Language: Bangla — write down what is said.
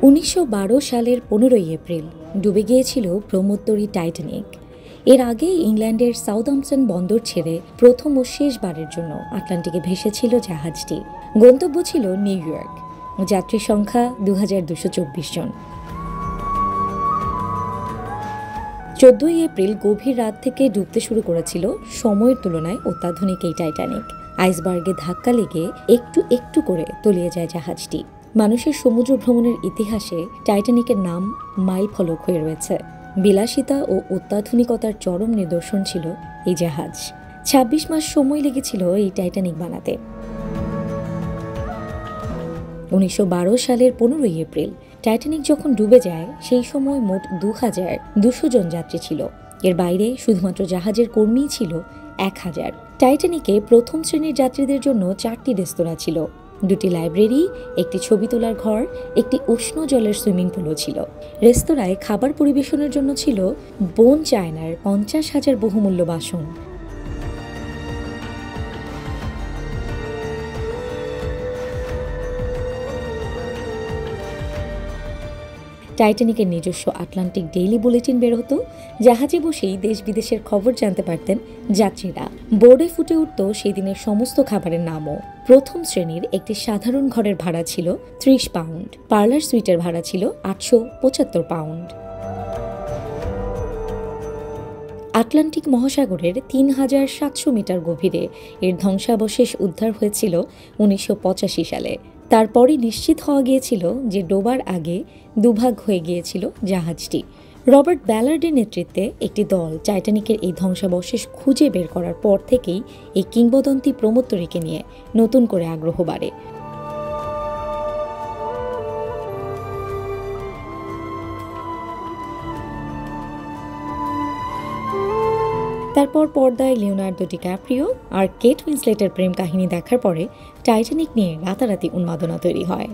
১৯১২ সালের ১৫ই এপ্রিল ডুবে গিয়েছিল ব্রহ্মোত্তরী টাইটানিক। এর আগে ইংল্যান্ডের সাউদাম্পটন বন্দর ছেড়ে প্রথম ও শেষবারের জন্য আটলান্টিকে ভেসেছিল জাহাজটি। গন্তব্য ছিল নিউ ইয়র্ক। যাত্রী সংখ্যা ২,২২৪ জন। ১৪ই এপ্রিল গভীর রাত থেকে ডুবতে শুরু করেছিল সময়ের তুলনায় অত্যাধুনিক এই টাইটানিক। আইসবার্গে ধাক্কা লেগে একটু একটু করে তলিয়ে যায় জাহাজটি। মানুষের সমুদ্র ভ্রমণের ইতিহাসে টাইটানিকের নাম মাইল ফলক হয়ে রয়েছে। বিলাসিতা ও অত্যাধুনিকতার চরম নিদর্শন ছিল এই জাহাজ। ২৬ মাস সময় লেগেছিল এই টাইটানিক বানাতে। ১৯১২ সালের ১৫ই এপ্রিল টাইটানিক যখন ডুবে যায় সেই সময় মোট ২,২০০ জন যাত্রী ছিল। এর বাইরে শুধুমাত্র জাহাজের কর্মীই ছিল ১,০০০। টাইটানিকে প্রথম শ্রেণীর যাত্রীদের জন্য ৪টি রেস্তোরাঁ ছিল, ২টি লাইব্রেরি, একটি ছবি তোলার ঘর, একটি উষ্ণ জলের সুইমিং পুলও ছিল। রেস্তোরাঁয় খাবার পরিবেশনের জন্য ছিল বোন চায়নার ৫০,০০০ বহুমূল্য বাসন। টাইটানিকের নিজস্ব আটলান্টিক ডেইলি বুলেটিন বের হতো। জাহাজে বসেই দেশ বিদেশের খবর জানতে পারতেন যাত্রীরা। বোর্ডে ফুটে উঠত সেই দিনের সমস্ত খাবারের নামও। প্রথম শ্রেণীর একটি সাধারণ ঘরের ভাড়া ছিল ৩০ পাউন্ড, পার্লার সুইটের ভাড়া ছিল ৮৭৫ পাউন্ড। আটলান্টিক মহাসাগরের ৩,৭০০ মিটার গভীরে এর ধ্বংসাবশেষ উদ্ধার হয়েছিল ১৯৮৫ সালে। তারপরই নিশ্চিত হওয়া গিয়েছিল যে ডোবার আগে দুভাগ হয়ে গিয়েছিল জাহাজটি। রবার্ট ব্যালার্ডের নেতৃত্বে একটি দল টাইটানিকের এই ধ্বংসাবশেষ খুঁজে বের করার পর থেকেই এই কিংবদন্তি প্রমোত্তরীকে নিয়ে নতুন করে আগ্রহ বাড়ে। তারপর পর্দায় লিওনার্দো ডিক্যাপ্রিও আর কেট উইন্সলেটের প্রেম কাহিনী দেখার পরে টাইটানিক নিয়ে রাতারাতি উন্মাদনা তৈরি হয়।